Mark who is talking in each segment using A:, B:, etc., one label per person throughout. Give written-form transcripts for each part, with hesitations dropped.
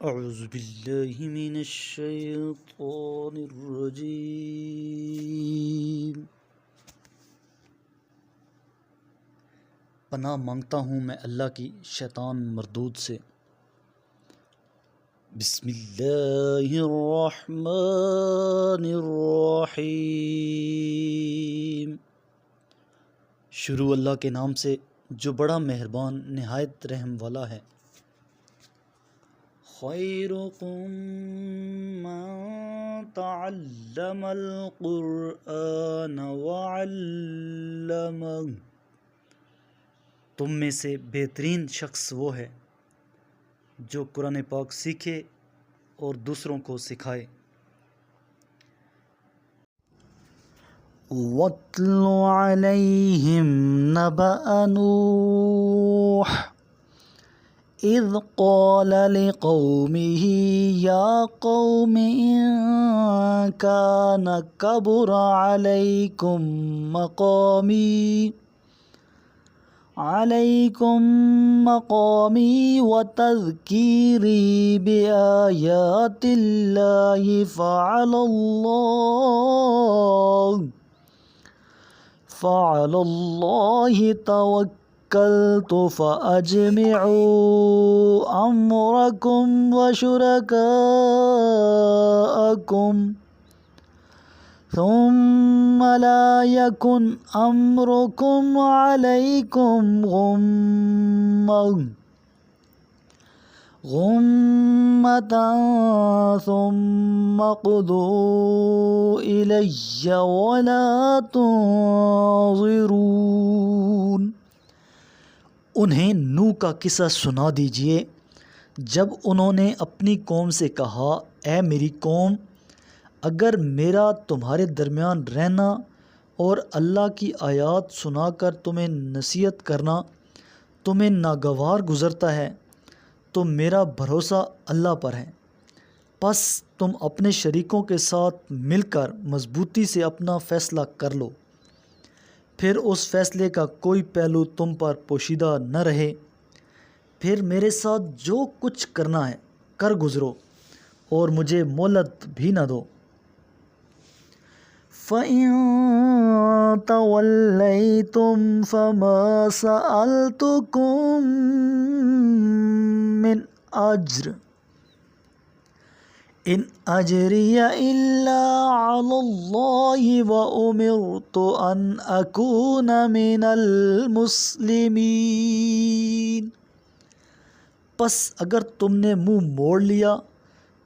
A: اعوذ باللہ من الشیطان الرجیم۔ پناہ مانگتا ہوں میں اللہ کی شیطان مردود سے۔ بسم اللہ الرحمن الرحیم۔ شروع اللہ کے نام سے جو بڑا مہربان نہایت رحم والا ہے۔ خیرکم من تعلم القرآن وعلمہ، تم میں سے بہترین شخص وہ ہے جو قرآن پاک سیکھے اور دوسروں کو سکھائے۔ وَاتْلُ عَلَيْهِمْ نَبَأَ نُوحٍ اذ قال لقومه يا قوم إن كان كبر عليكم مقامي وتذكيري بآيات الله فعلى الله توكلت فأجمعوا أمركم وشركاءكم ثم لا يكن أمركم عليكم غمة ثم اقضوا إلي ولا تنظرون۔
B: انہیں نوح کا قصہ سنا دیجئے جب انہوں نے اپنی قوم سے کہا، اے میری قوم، اگر میرا تمہارے درمیان رہنا اور اللہ کی آیات سنا کر تمہیں نصیحت کرنا تمہیں ناگوار گزرتا ہے تو میرا بھروسہ اللہ پر ہے، پس تم اپنے شریکوں کے ساتھ مل کر مضبوطی سے اپنا فیصلہ کر لو، پھر اس فیصلے کا کوئی پہلو تم پر پوشیدہ نہ رہے، پھر میرے ساتھ جو کچھ کرنا ہے کر گزرو اور مجھے مہلت بھی نہ دو۔
A: فَإِن تَوَلَّيْتُمْ فَمَا سَأَلْتُكُم مِّنْ أَجْرٍ إِنْ أَجْرِيَ إِلَّا عَلَى اللَّهِ وَأُمِرْتُ أَنْ أَكُونَ مِنَ الْمُسْلِمِينَ۔
B: پس اگر تم نے منہ موڑ لیا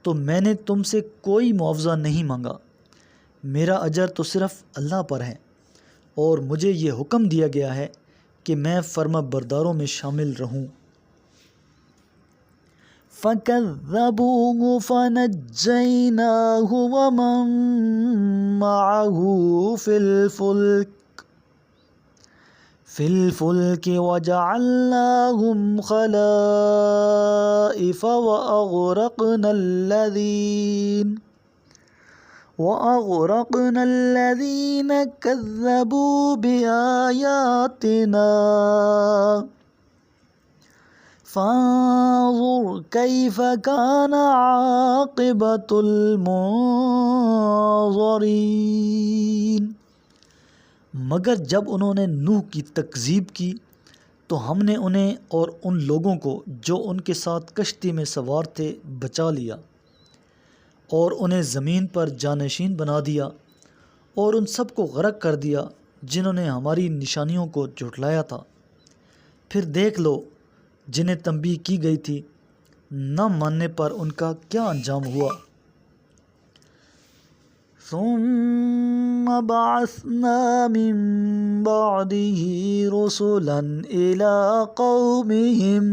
B: تو میں نے تم سے کوئی معاوضہ نہیں مانگا، میرا اجر تو صرف اللہ پر ہے، اور مجھے یہ حکم دیا گیا ہے کہ میں فرما برداروں میں شامل رہوں۔
A: فَكَذَّبُوهُ فَنَجَّيْنَاهُ وَمَن مَّعَهُ فِي الْفُلْكِ وَجَعَلْنَاهُمْ خَلَائِفَ وَأَغْرَقْنَا الَّذِينَ كَذَّبُوا بِآيَاتِنَا فانظر كيف كان عاقبة المنظرين۔
B: مگر جب انہوں نے نوح کی تکذیب کی تو ہم نے انہیں اور ان لوگوں کو جو ان کے ساتھ کشتی میں سوار تھے بچا لیا، اور انہیں زمین پر جانشین بنا دیا، اور ان سب کو غرق کر دیا جنہوں نے ہماری نشانیوں کو جھٹلایا تھا۔ پھر دیکھ لو جنہیں تنبیہ کی گئی تھی، نہ ماننے پر ان کا کیا انجام ہوا۔
A: ثم بعثنا من بعده رسلا إلى قومهم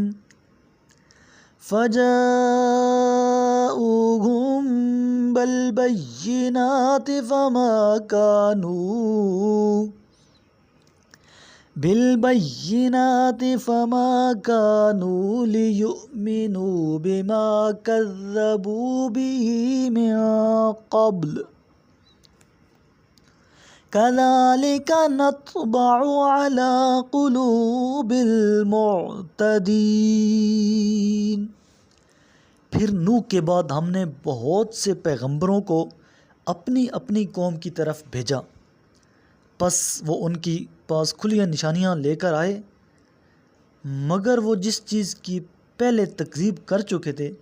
A: فجاءوهم بالبينات فما كانوا ليؤمنوا بما كذبوا به من قبل كذلك نطبع على قلوب المعتدين۔
B: پھر نوح کے بعد ہم نے بہت سے پیغمبروں کو اپنی اپنی قوم کی طرف بھیجا، پس وہ ان کی پاس کھلیاں نشانیاں لے کر آئے، مگر وہ جس چیز کی پہلے تکذیب کر چکے تھے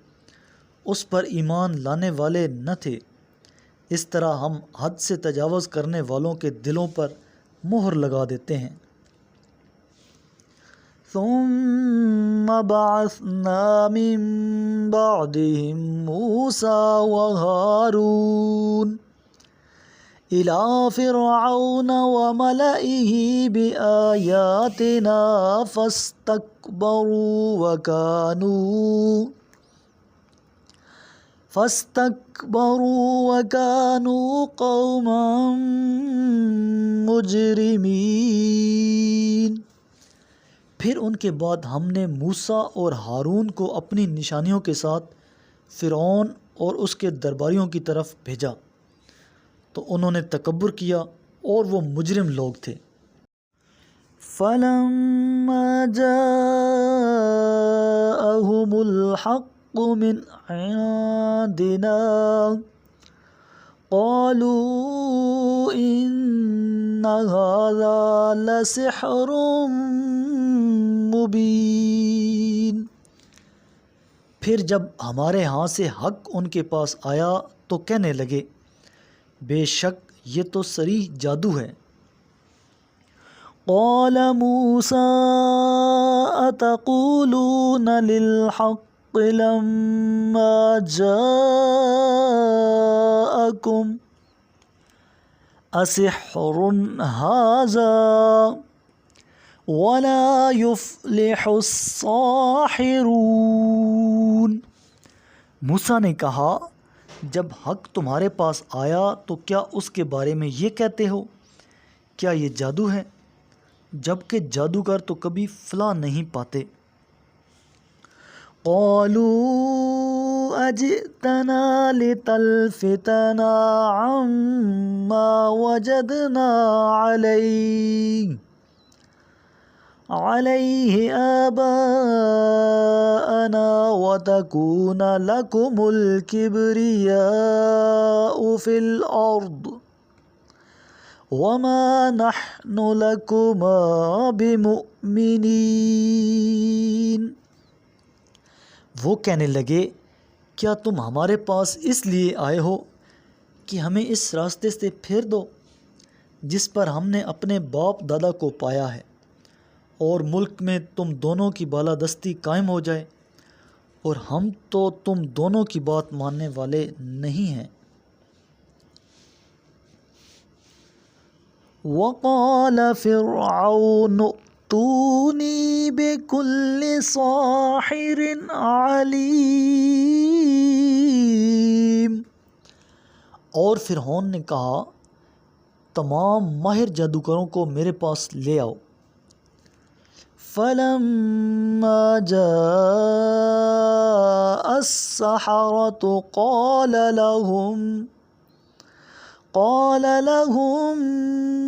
B: اس پر ایمان لانے والے نہ تھے۔ اس طرح ہم حد سے تجاوز کرنے والوں کے دلوں پر مہر لگا دیتے ہیں۔ ثم بعثنا من بعدهم موسى وهارون إلى فرعون وملئه بآياتنا فاستكبروا وكانوا قوما مجرمين۔ پھر ان کے بعد ہم نے موسیٰ اور ہارون کو اپنی نشانیوں کے ساتھ فرعون اور اس کے درباریوں کی طرف بھیجا، تو انہوں نے تکبر کیا اور وہ مجرم لوگ تھے۔ فَلَمَّا جَاءَهُمُ الْحَقُّ مِنْ عِنْدِنَا قَالُوا إِنَّ هَذَا لَسِحْرٌ مُبِينٌ۔ پھر جب ہمارے ہاں سے حق ان کے پاس آیا تو کہنے لگے، بے شک یہ تو صریح جادو ہے۔ قال موسیٰ اتقولون للحق لما جاءکم اسحر ھذا ولا يفلح الساحرون۔ موسیٰ نے کہا، جب حق تمہارے پاس آیا تو کیا اس کے بارے میں یہ کہتے ہو کیا یہ جادو ہے؟ جبکہ جادوگر تو کبھی فلاح نہیں پاتے۔ قالوا اجئتنا لتلفتنا عما وجدنا علیہ آباءنا وتكون لكم الكبریاء فی الارض وما نحن لكما بمؤمنین۔ وہ کہنے لگے، کیا تم ہمارے پاس اس لیے آئے ہو کہ ہمیں اس راستے سے پھیر دو جس پر ہم نے اپنے باپ دادا کو پایا ہے، اور ملک میں تم دونوں کی بالادستی قائم ہو جائے، اور ہم تو تم دونوں کی بات ماننے والے نہیں ہیں۔ وقال فرعون ائتونی بکل ساحر علیم۔ اور فرعون نے کہا، تمام ماہر جادوگروں کو میرے پاس لے آؤ۔ فلما جاء السحرة قال لهم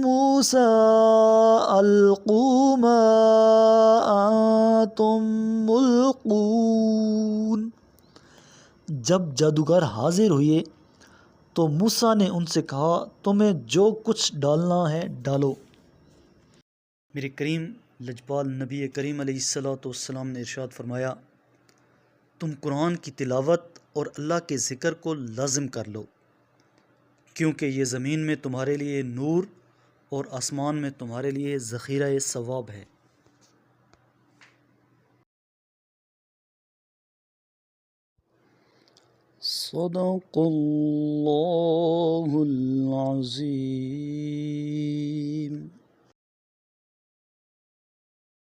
B: موسى ألقوا ما أنتم ملقون۔ جب جادوگر حاضر ہوئے تو موسیٰ نے ان سے کہا، تمہیں جو کچھ ڈالنا ہے ڈالو۔
A: میرے کریم لجپال نبی کریم علیہ السلام نے ارشاد فرمایا، تم قرآن کی تلاوت اور اللہ کے ذکر کو لازم کر لو، کیونکہ یہ زمین میں تمہارے لیے نور اور آسمان میں تمہارے لیے ذخیرہ ثواب ہے۔
B: صدق اللہ العظیم۔